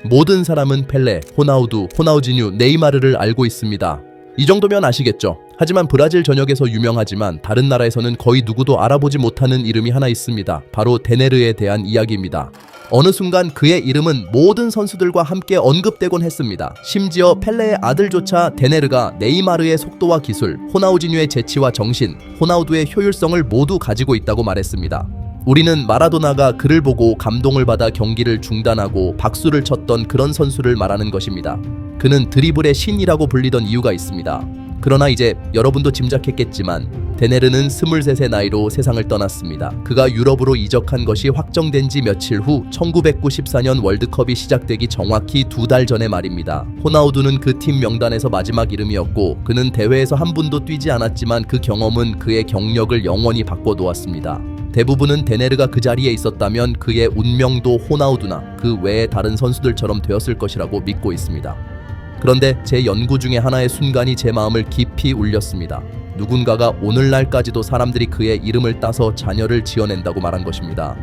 모든 사람은 펠레, 호나우두, 호나우지뉴, 네이마르를 알고 있습니다. 이 정도면 아시겠죠? 하지만 브라질 전역에서 유명하지만 다른 나라에서는 거의 누구도 알아보지 못하는 이름이 하나 있습니다. 바로 데네르에 대한 이야기입니다. 어느 순간 그의 이름은 모든 선수들과 함께 언급되곤 했습니다. 심지어 펠레의 아들조차 데네르가 네이마르의 속도와 기술, 호나우지뉴의 재치와 정신, 호나우두의 효율성을 모두 가지고 있다고 말했습니다. 우리는 마라도나가 그를 보고 감동을 받아 경기를 중단하고 박수를 쳤던 그런 선수를 말하는 것입니다. 그는 드리블의 신이라고 불리던 이유가 있습니다. 그러나 이제 여러분도 짐작했겠지만 데네르는 23의 나이로 세상을 떠났습니다. 그가 유럽으로 이적한 것이 확정된 지 며칠 후 1994년 월드컵이 시작되기 정확히 2달 전의 말입니다. 호나우두는 그 팀 명단에서 마지막 이름이었고 그는 대회에서 한 분도 뛰지 않았지만 그 경험은 그의 경력을 영원히 바꿔놓았습니다. 대부분은 데네르가 그 자리에 있었다면 그의 운명도 호나우두나 그 외의 다른 선수들처럼 되었을 것이라고 믿고 있습니다. 그런데 제 연구 중에 하나의 순간이 제 마음을 깊이 울렸습니다. 누군가가 오늘날까지도 사람들이 그의 이름을 따서 자녀를 지어낸다고 말한 것입니다.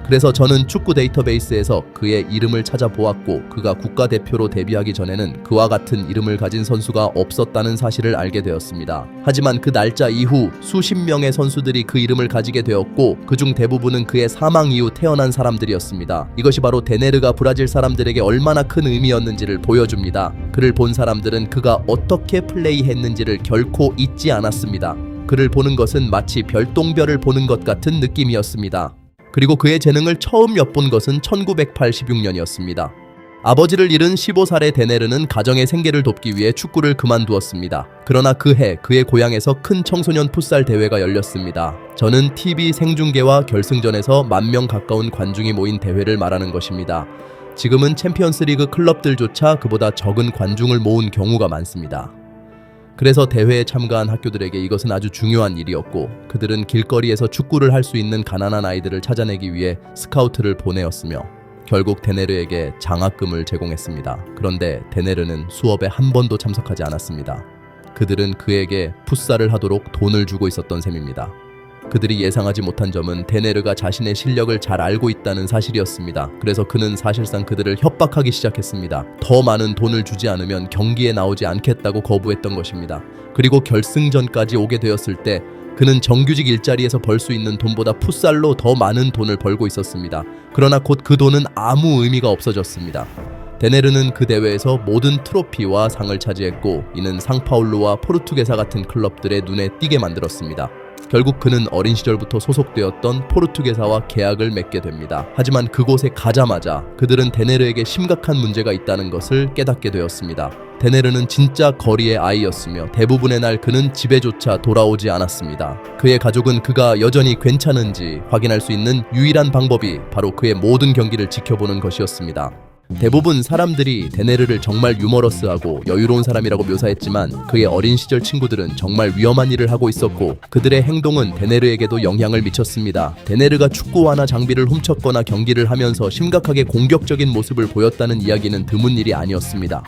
그래서 저는 축구 데이터베이스에서 그의 이름을 찾아보았고 그가 국가대표로 데뷔하기 전에는 그와 같은 이름을 가진 선수가 없었다는 사실을 알게 되었습니다. 하지만 그 날짜 이후 수십 명의 선수들이 그 이름을 가지게 되었고 그중 대부분은 그의 사망 이후 태어난 사람들이었습니다. 이것이 바로 데네르가 브라질 사람들에게 얼마나 큰 의미였는지를 보여줍니다. 그를 본 사람들은 그가 어떻게 플레이했는지를 결코 잊지 않았습니다. 그를 보는 것은 마치 별똥별을 보는 것 같은 느낌이었습니다. 그리고 그의 재능을 처음 엿본 것은 1986년이었습니다. 아버지를 잃은 15살의 데네르는 가정의 생계를 돕기 위해 축구를 그만두었습니다. 그러나 그 해 그의 고향에서 큰 청소년 풋살 대회가 열렸습니다. 저는 TV 생중계와 결승전에서 10,000명 가까운 관중이 모인 대회를 말하는 것입니다. 지금은 챔피언스리그 클럽들조차 그보다 적은 관중을 모은 경우가 많습니다. 그래서 대회에 참가한 학교들에게 이것은 아주 중요한 일이었고 그들은 길거리에서 축구를 할 수 있는 가난한 아이들을 찾아내기 위해 스카우트를 보내었으며 결국 데네르에게 장학금을 제공했습니다. 그런데 데네르는 수업에 한 번도 참석하지 않았습니다. 그들은 그에게 풋살을 하도록 돈을 주고 있었던 셈입니다. 그들이 예상하지 못한 점은 데네르가 자신의 실력을 잘 알고 있다는 사실이었습니다. 그래서 그는 사실상 그들을 협박하기 시작했습니다. 더 많은 돈을 주지 않으면 경기에 나오지 않겠다고 거부했던 것입니다. 그리고 결승전까지 오게 되었을 때 그는 정규직 일자리에서 벌 수 있는 돈보다 풋살로 더 많은 돈을 벌고 있었습니다. 그러나 곧 그 돈은 아무 의미가 없어졌습니다. 데네르는 그 대회에서 모든 트로피와 상을 차지했고 이는 상파울루와 포르투게사 같은 클럽들의 눈에 띄게 만들었습니다. 결국 그는 어린 시절부터 소속되었던 포르투게사와 계약을 맺게 됩니다. 하지만 그곳에 가자마자 그들은 데네르에게 심각한 문제가 있다는 것을 깨닫게 되었습니다. 데네르는 진짜 거리의 아이였으며 대부분의 날 그는 집에조차 돌아오지 않았습니다. 그의 가족은 그가 여전히 괜찮은지 확인할 수 있는 유일한 방법이 바로 그의 모든 경기를 지켜보는 것이었습니다. 대부분 사람들이 데네르를 정말 유머러스하고 여유로운 사람이라고 묘사했지만 그의 어린 시절 친구들은 정말 위험한 일을 하고 있었고 그들의 행동은 데네르에게도 영향을 미쳤습니다. 데네르가 축구화나 장비를 훔쳤거나 경기를 하면서 심각하게 공격적인 모습을 보였다는 이야기는 드문 일이 아니었습니다.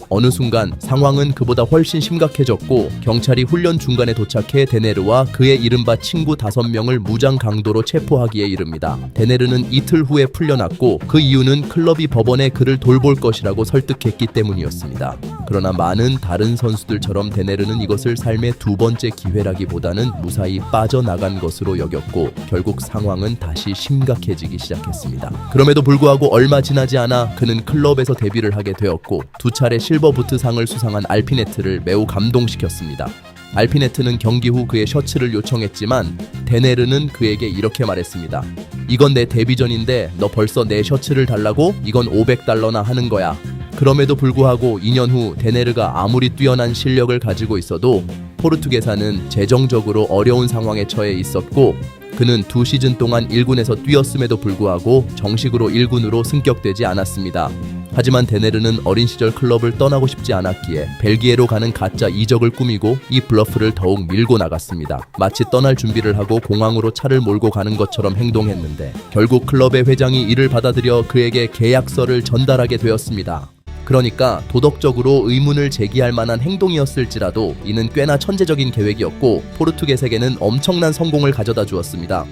어느 순간 상황은 그보다 훨씬 심각해졌고 경찰이 훈련 중간에 도착해 데네르와 그의 이른바 친구 5명을 무장 강도로 체포하기에 이릅니다. 데네르는 이틀 후에 풀려났고 그 이유는 클럽이 법원에 그를 돌볼 것이라고 설득했기 때문이었습니다. 그러나 많은 다른 선수들처럼 데네르는 이것을 삶의 두 번째 기회라기보다는 무사히 빠져나간 것으로 여겼고 결국 상황은 다시 심각해지기 시작했습니다. 그럼에도 불구하고 얼마 지나지 않아 그는 클럽에서 데뷔를 하게 되었고 2차례 실버부트상을 수상한 알피네트를 매우 감동시켰습니다. 알피네트는 경기 후 그의 셔츠를 요청했지만 데네르는 그에게 이렇게 말했습니다. 이건 내 데뷔전인데 너 벌써 내 셔츠를 달라고? 이건 $500나 하는 거야. 그럼에도 불구하고 2년 후 데네르가 아무리 뛰어난 실력을 가지고 있어도 포르투게사는 재정적으로 어려운 상황에 처해 있었고 그는 2시즌 동안 1군에서 뛰었음에도 불구하고 정식으로 1군으로 승격되지 않았습니다. 하지만 데네르는 어린 시절 클럽을 떠나고 싶지 않았기에 벨기에로 가는 가짜 이적을 꾸미고 이 블러프를 더욱 밀고 나갔습니다. 마치 떠날 준비를 하고 공항으로 차를 몰고 가는 것처럼 행동했는데 결국 클럽의 회장이 이를 받아들여 그에게 계약서를 전달하게 되었습니다. 그러니까 도덕적으로 의문을 제기할 만한 행동이었을지라도 이는 꽤나 천재적인 계획이었고 포르투게스에게는 엄청난 성공을 가져다 주었습니다.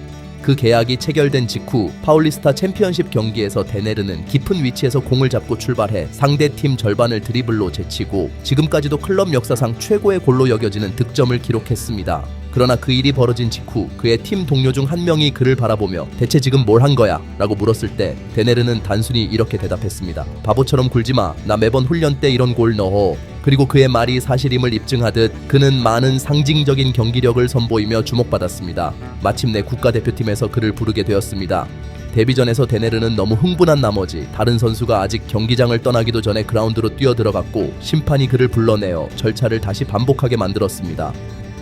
그 계약이 체결된 직후 파울리스타 챔피언십 경기에서 데네르는 깊은 위치에서 공을 잡고 출발해 상대팀 절반을 드리블로 제치고 지금까지도 클럽 역사상 최고의 골로 여겨지는 득점을 기록했습니다. 그러나 그 일이 벌어진 직후 그의 팀 동료 중 한 명이 그를 바라보며 대체 지금 뭘 한 거야? 라고 물었을 때 데네르는 단순히 이렇게 대답했습니다. 바보처럼 굴지마. 나 매번 훈련 때 이런 골 넣어. 그리고 그의 말이 사실임을 입증하듯 그는 많은 상징적인 경기력을 선보이며 주목받았습니다. 마침내 국가대표팀에서 그를 부르게 되었습니다. 데뷔전에서 데네르는 너무 흥분한 나머지 다른 선수가 아직 경기장을 떠나기도 전에 그라운드로 뛰어들어갔고 심판이 그를 불러내어 절차를 다시 반복하게 만들었습니다.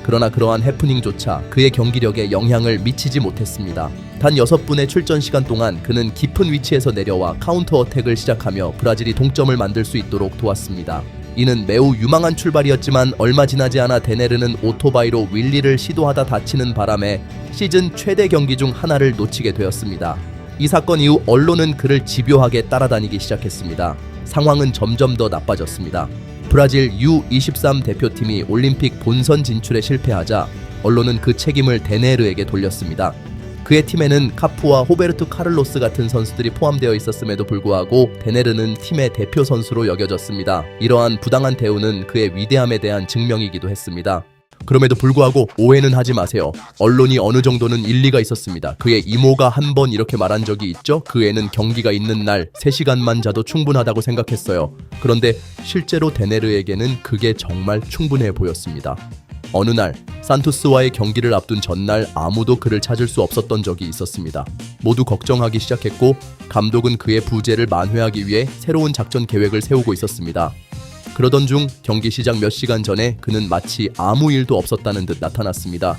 그러나 그러한 해프닝조차 그의 경기력에 영향을 미치지 못했습니다. 단 6분의 출전 시간 동안 그는 깊은 위치에서 내려와 카운터 어택을 시작하며 브라질이 동점을 만들 수 있도록 도왔습니다. 이는 매우 유망한 출발이었지만 얼마 지나지 않아 데네르는 오토바이로 윌리를 시도하다 다치는 바람에 시즌 최대 경기 중 하나를 놓치게 되었습니다. 이 사건 이후 언론은 그를 집요하게 따라다니기 시작했습니다. 상황은 점점 더 나빠졌습니다. 브라질 U23 대표팀이 올림픽 본선 진출에 실패하자 언론은 그 책임을 데네르에게 돌렸습니다. 그의 팀에는 카푸와 호베르투 카를로스 같은 선수들이 포함되어 있었음에도 불구하고 데네르는 팀의 대표 선수로 여겨졌습니다. 이러한 부당한 대우는 그의 위대함에 대한 증명이기도 했습니다. 그럼에도 불구하고 오해는 하지 마세요. 언론이 어느 정도는 일리가 있었습니다. 그의 이모가 한 번 이렇게 말한 적이 있죠. 그 애는 경기가 있는 날 3시간만 자도 충분하다고 생각했어요. 그런데 실제로 데네르에게는 그게 정말 충분해 보였습니다. 어느 날 산토스와의 경기를 앞둔 전날 아무도 그를 찾을 수 없었던 적이 있었습니다. 모두 걱정하기 시작했고 감독은 그의 부재를 만회하기 위해 새로운 작전 계획을 세우고 있었습니다. 그러던 중 경기 시작 몇 시간 전에 그는 마치 아무 일도 없었다는 듯 나타났습니다.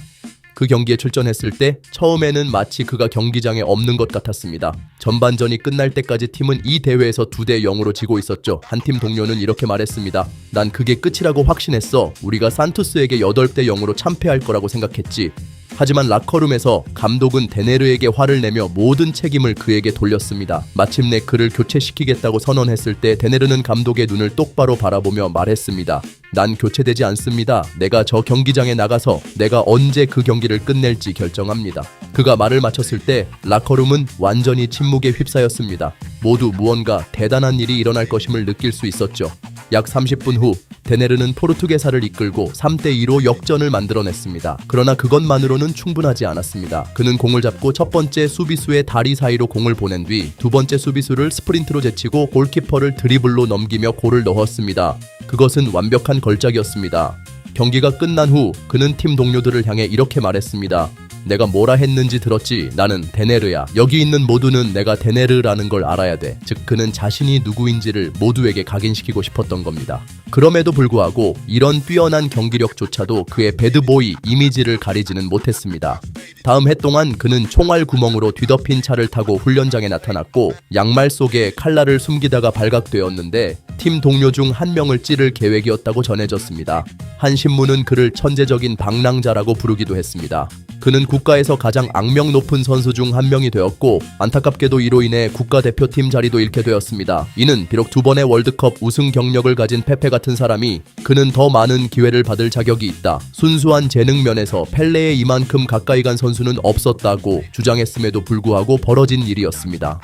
그 경기에 출전했을 때 처음에는 마치 그가 경기장에 없는 것 같았습니다. 전반전이 끝날 때까지 팀은 이 대회에서 2대 0으로 지고 있었죠. 한 팀 동료는 이렇게 말했습니다. 난 그게 끝이라고 확신했어. 우리가 산토스에게 8대 0으로 참패할 거라고 생각했지. 하지만 라커룸에서 감독은 데네르에게 화를 내며 모든 책임을 그에게 돌렸습니다. 마침내 그를 교체시키겠다고 선언했을 때 데네르는 감독의 눈을 똑바로 바라보며 말했습니다. 난 교체되지 않습니다. 내가 저 경기장에 나가서 내가 언제 그 경기를 끝낼지 결정합니다. 그가 말을 마쳤을 때 라커룸은 완전히 침묵에 휩싸였습니다. 모두 무언가 대단한 일이 일어날 것임을 느낄 수 있었죠. 약 30분 후 데네르는 포르투게사를 이끌고 3대2로 역전을 만들어냈습니다. 그러나 그것만으로는 충분하지 않았습니다. 그는 공을 잡고 첫 번째 수비수의 다리 사이로 공을 보낸 뒤 두 번째 수비수를 스프린트로 제치고 골키퍼를 드리블로 넘기며 골을 넣었습니다. 그것은 완벽한 걸작이었습니다. 경기가 끝난 후 그는 팀 동료들을 향해 이렇게 말했습니다. 내가 뭐라 했는지 들었지? 나는 데네르야. 여기 있는 모두는 내가 데네르라는 걸 알아야 돼. 즉 그는 자신이 누구인지를 모두에게 각인시키고 싶었던 겁니다. 그럼에도 불구하고 이런 뛰어난 경기력조차도 그의 배드보이 이미지를 가리지는 못했습니다. 다음 해 동안 그는 총알 구멍으로 뒤덮인 차를 타고 훈련장에 나타났고 양말 속에 칼날을 숨기다가 발각되었는데 팀 동료 중 한 명을 찌를 계획이었다고 전해졌습니다. 한 신문은 그를 천재적인 방랑자라고 부르기도 했습니다. 그는 국가에서 가장 악명 높은 선수 중 한 명이 되었고 안타깝게도 이로 인해 국가대표팀 자리도 잃게 되었습니다. 이는 비록 2번의 월드컵 우승 경력을 가진 페페 같은 사람이 그는 더 많은 기회를 받을 자격이 있다. 순수한 재능 면에서 펠레에 이만큼 가까이 간 선수는 없었다고 주장했음에도 불구하고 벌어진 일이었습니다.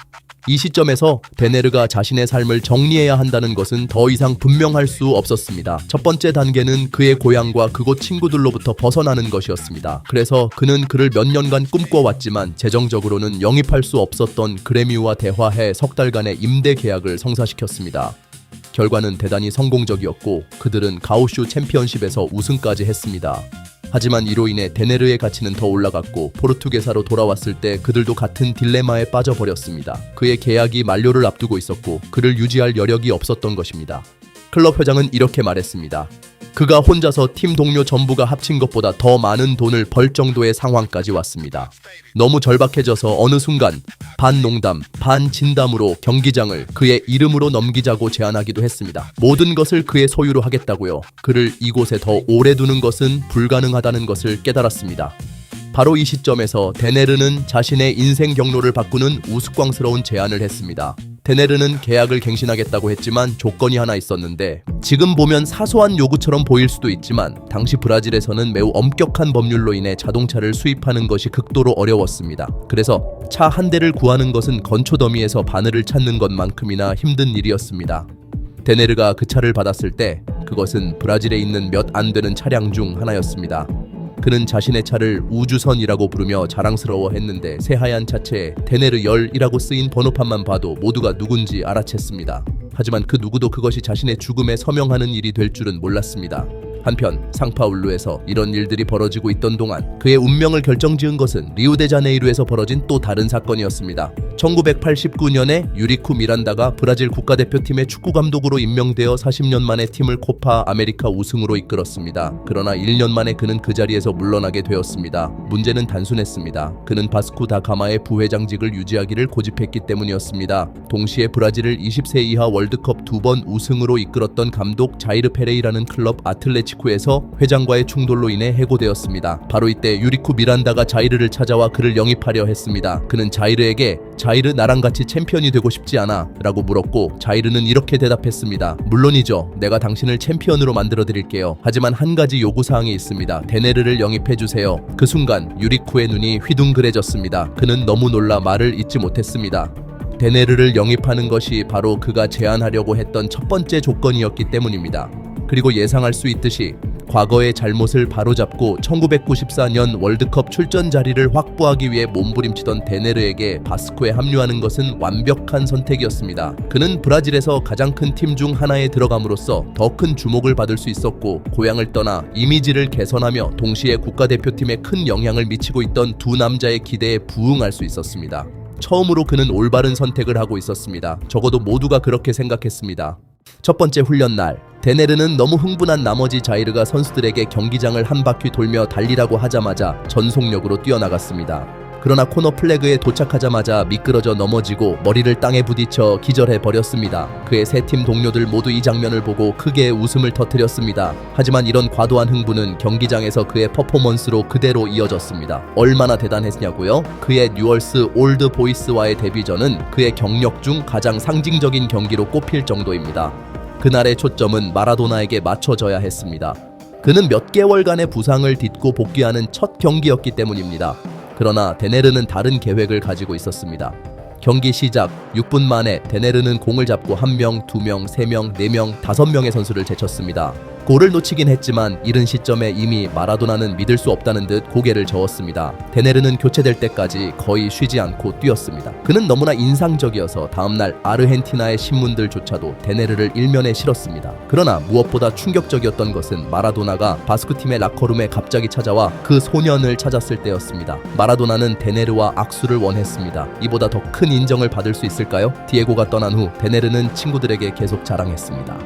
이 시점에서 데네르가 자신의 삶을 정리해야 한다는 것은 더 이상 분명할 수 없었습니다. 첫 번째 단계는 그의 고향과 그곳 친구들로부터 벗어나는 것이었습니다. 그래서 그는 그를 몇 년간 꿈꿔왔지만 재정적으로는 영입할 수 없었던 그래뮤와 대화해 석 달간의 임대 계약을 성사시켰습니다. 결과는 대단히 성공적이었고 그들은 가우슈 챔피언십에서 우승까지 했습니다. 하지만 이로 인해 데네르의 가치는 더 올라갔고 포르투게사로 돌아왔을 때 그들도 같은 딜레마에 빠져버렸습니다. 그의 계약이 만료를 앞두고 있었고 그를 유지할 여력이 없었던 것입니다. 클럽 회장은 이렇게 말했습니다. 그가 혼자서 팀 동료 전부가 합친 것보다 더 많은 돈을 벌 정도의 상황까지 왔습니다. 너무 절박해져서 어느 순간 반 농담, 반 진담으로 경기장을 그의 이름으로 넘기자고 제안하기도 했습니다. 모든 것을 그의 소유로 하겠다고요. 그를 이곳에 더 오래 두는 것은 불가능하다는 것을 깨달았습니다. 바로 이 시점에서 데네르는 자신의 인생 경로를 바꾸는 우스꽝스러운 제안을 했습니다. 데네르는 계약을 갱신하겠다고 했지만 조건이 하나 있었는데, 지금 보면 사소한 요구처럼 보일 수도 있지만 당시 브라질에서는 매우 엄격한 법률로 인해 자동차를 수입하는 것이 극도로 어려웠습니다. 그래서 차 한 대를 구하는 것은 건초 더미에서 바늘을 찾는 것만큼이나 힘든 일이었습니다. 데네르가 그 차를 받았을 때 그것은 브라질에 있는 몇 안 되는 차량 중 하나였습니다. 그는 자신의 차를 우주선이라고 부르며 자랑스러워했는데, 새하얀 차체에 데네르 열이라고 쓰인 번호판만 봐도 모두가 누군지 알아챘습니다. 하지만 그 누구도 그것이 자신의 죽음에 서명하는 일이 될 줄은 몰랐습니다. 한편 상파울루에서 이런 일들이 벌어지고 있던 동안 그의 운명을 결정지은 것은 리우데자네이루에서 벌어진 또 다른 사건이었습니다. 1989년에 유리쿠 미란다가 브라질 국가대표팀의 축구감독으로 임명되어 40년 만에 팀을 코파 아메리카 우승으로 이끌었습니다. 그러나 1년 만에 그는 그 자리에서 물러나게 되었습니다. 문제는 단순했습니다. 그는 바스쿠 다 가마의 부회장직을 유지하기를 고집했기 때문이었습니다. 동시에 브라질을 20세 이하 월드컵 2번 우승으로 이끌었던 감독 자이르 페레이라는 클럽 아틀레티코에서 회장과의 충돌로 인해 해고되었습니다. 바로 이때 유리쿠 미란다가 자이르를 찾아와 그를 영입하려 했습니다. 그는 자이르에게 자이르 나랑 같이 챔피언이 되고 싶지 않아 라고 물었고, 자이르는 이렇게 대답했습니다. 물론이죠. 내가 당신을 챔피언으로 만들어 드릴게요. 하지만 한 가지 요구사항이 있습니다. 데네르를 영입해 주세요. 그 순간 유리쿠의 눈이 휘둥그레졌습니다. 그는 너무 놀라 말을 잇지 못했습니다. 데네르를 영입하는 것이 바로 그가 제안하려고 했던 첫 번째 조건이었기 때문입니다. 그리고 예상할 수 있듯이 과거의 잘못을 바로잡고 1994년 월드컵 출전 자리를 확보하기 위해 몸부림치던 데네르에게 바스코에 합류하는 것은 완벽한 선택이었습니다. 그는 브라질에서 가장 큰 팀 중 하나에 들어감으로써 더 큰 주목을 받을 수 있었고, 고향을 떠나 이미지를 개선하며 동시에 국가대표팀에 큰 영향을 미치고 있던 두 남자의 기대에 부응할 수 있었습니다. 처음으로 그는 올바른 선택을 하고 있었습니다. 적어도 모두가 그렇게 생각했습니다. 첫 번째 훈련 날, 데네르는 너무 흥분한 나머지 자이르가 선수들에게 경기장을 한 바퀴 돌며 달리라고 하자마자 전속력으로 뛰어나갔습니다. 그러나 코너 플래그에 도착하자마자 미끄러져 넘어지고 머리를 땅에 부딪혀 기절해버렸습니다. 그의 세 팀 동료들 모두 이 장면을 보고 크게 웃음을 터뜨렸습니다. 하지만 이런 과도한 흥분은 경기장에서 그의 퍼포먼스로 그대로 이어졌습니다. 얼마나 대단했냐고요? 그의 뉴얼스 올드 보이스와의 데뷔전은 그의 경력 중 가장 상징적인 경기로 꼽힐 정도입니다. 그날의 초점은 마라도나에게 맞춰져야 했습니다. 그는 몇 개월간의 부상을 딛고 복귀하는 첫 경기였기 때문입니다. 그러나 데네르는 다른 계획을 가지고 있었습니다. 경기 시작 6분 만에 데네르는 공을 잡고 1명, 2명, 3명, 4명, 5명의 선수를 제쳤습니다. 골을 놓치긴 했지만 이른 시점에 이미 마라도나는 믿을 수 없다는 듯 고개를 저었습니다. 데네르는 교체될 때까지 거의 쉬지 않고 뛰었습니다. 그는 너무나 인상적이어서 다음날 아르헨티나의 신문들조차도 데네르를 일면에 실었습니다. 그러나 무엇보다 충격적이었던 것은 마라도나가 바스크팀의 라커룸에 갑자기 찾아와 그 소년을 찾았을 때였습니다. 마라도나는 데네르와 악수를 원했습니다. 이보다 더 큰 인정을 받을 수 있을까요? 디에고가 떠난 후 데네르는 친구들에게 계속 자랑했습니다.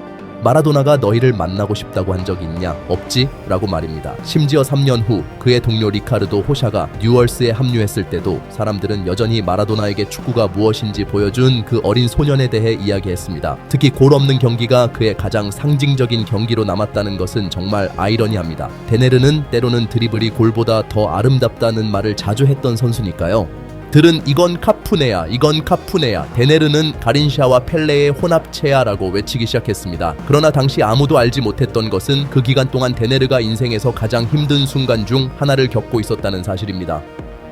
마라도나가 너희를 만나고 싶다고 한 적이 있냐? 없지? 라고 말입니다. 심지어 3년 후 그의 동료 리카르도 호샤가 뉴얼스에 합류했을 때도 사람들은 여전히 마라도나에게 축구가 무엇인지 보여준 그 어린 소년에 대해 이야기했습니다. 특히 골 없는 경기가 그의 가장 상징적인 경기로 남았다는 것은 정말 아이러니합니다. 데네르는 때로는 드리블이 골보다 더 아름답다는 말을 자주 했던 선수니까요. 들은 이건 카푸네야, 이건 카푸네야. 데네르는 가린샤와 펠레의 혼합체야라고 외치기 시작했습니다. 그러나 당시 아무도 알지 못했던 것은 그 기간 동안 데네르가 인생에서 가장 힘든 순간 중 하나를 겪고 있었다는 사실입니다.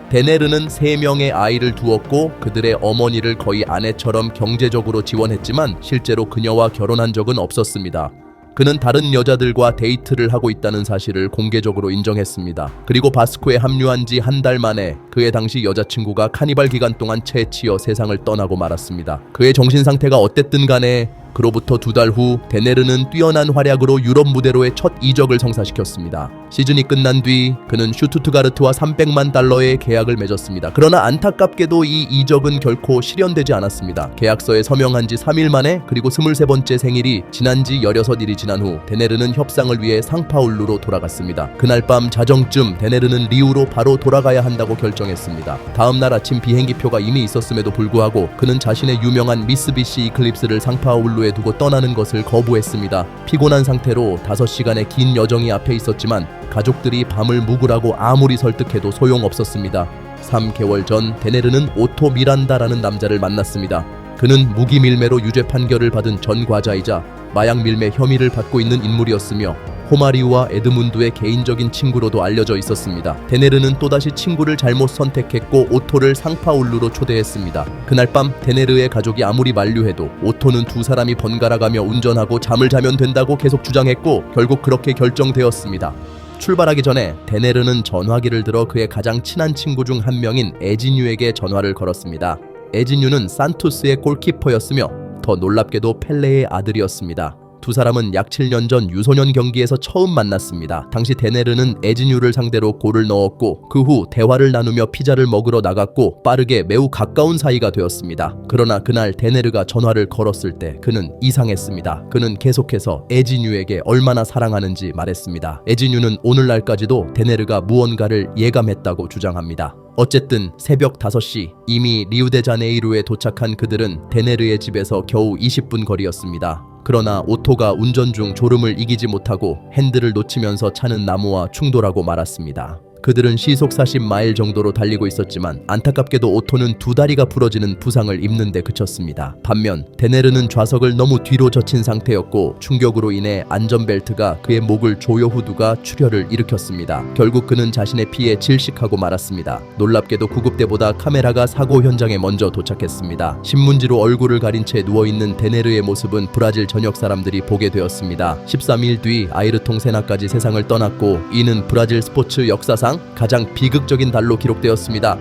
데네르는 3명의 아이를 두었고 그들의 어머니를 거의 아내처럼 경제적으로 지원했지만 실제로 그녀와 결혼한 적은 없었습니다. 그는 다른 여자들과 데이트를 하고 있다는 사실을 공개적으로 인정했습니다. 그리고 바스코에 합류한 지 한 달 만에 그의 당시 여자친구가 카니발 기간 동안 채취어 세상을 떠나고 말았습니다. 그의 정신 상태가 어땠든 간에 그로부터 2달 후 데네르는 뛰어난 활약으로 유럽 무대로의 첫 이적을 성사시켰습니다. 시즌이 끝난 뒤 그는 슈투트가르트와 300만 달러의 계약을 맺었습니다. 그러나 안타깝게도 이 이적은 결코 실현되지 않았습니다. 계약서에 서명한 지 3일 만에 그리고 23번째 생일이 지난 지 16일이 지난 후 데네르는 협상을 위해 상파울루로 돌아갔습니다. 그날 밤 자정쯤 데네르는 리우로 바로 돌아가야 한다고 결정했습니다. 다음날 아침 비행기표가 이미 있었음에도 불구하고 그는 자신의 유명한 미쓰비시 이클립스를 상파울루에 장소에 두고 떠나는 것을 거부했습니다. 피곤한 상태로 5시간의 긴 여정이 앞에 있었지만 가족들이 밤을 묵으라고 아무리 설득해도 소용없었습니다. 3개월 전 데네르는 오토 미란다라는 남자를 만났습니다. 그는 무기 밀매로 유죄 판결을 받은 전 과자이자 마약 밀매 혐의를 받고 있는 인물이었으며 호마리우와 에드문드의 개인적인 친구로도 알려져 있었습니다. 데네르는 또다시 친구를 잘못 선택했고 오토를 상파울루로 초대했습니다. 그날 밤 데네르의 가족이 아무리 만류해도 오토는 두 사람이 번갈아가며 운전하고 잠을 자면 된다고 계속 주장했고 결국 그렇게 결정되었습니다. 출발하기 전에 데네르는 전화기를 들어 그의 가장 친한 친구 중 한 명인 에지뉴에게 전화를 걸었습니다. 에지뉴는 산투스의 골키퍼였으며 더 놀랍게도 펠레의 아들이었습니다. 두 사람은 약 7년 전 유소년 경기에서 처음 만났습니다. 당시 데네르는 에지뉴를 상대로 골을 넣었고 그 후 대화를 나누며 피자를 먹으러 나갔고 빠르게 매우 가까운 사이가 되었습니다. 그러나 그날 데네르가 전화를 걸었을 때 그는 이상했습니다. 그는 계속해서 에지뉴에게 얼마나 사랑하는지 말했습니다. 에지뉴는 오늘날까지도 데네르가 무언가를 예감했다고 주장합니다. 어쨌든 새벽 5시 이미 리우데자네이루에 도착한 그들은 데네르의 집에서 겨우 20분 거리였습니다. 그러나 오토가 운전 중 졸음을 이기지 못하고 핸들을 놓치면서 차는 나무와 충돌하고 말았습니다. 그들은 시속 40마일 정도로 달리고 있었지만 안타깝게도 오토는 두 다리가 부러지는 부상을 입는 데 그쳤습니다. 반면 데네르는 좌석을 너무 뒤로 젖힌 상태였고 충격으로 인해 안전벨트가 그의 목을 조여 후두가 출혈을 일으켰습니다. 결국 그는 자신의 피에 질식하고 말았습니다. 놀랍게도 구급대보다 카메라가 사고 현장에 먼저 도착했습니다. 신문지로 얼굴을 가린 채 누워있는 데네르의 모습은 브라질 전역 사람들이 보게 되었습니다. 13일 뒤 아이르통 세나까지 세상을 떠났고 이는 브라질 스포츠 역사상 가장 비극적인 달로 기록되었습니다.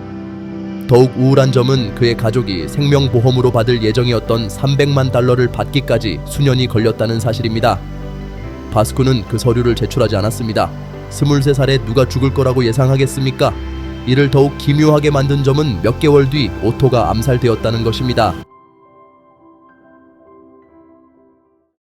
더욱 우울한 점은 그의 가족이 생명보험으로 받을 예정이었던 300만 달러를 받기까지 수년이 걸렸다는 사실입니다. 바스쿠는 그 서류를 제출하지 않았습니다. 23살에 누가 죽을 거라고 예상하겠습니까? 이를 더욱 기묘하게 만든 점은 몇 개월 뒤 오토가 암살되었다는 것입니다.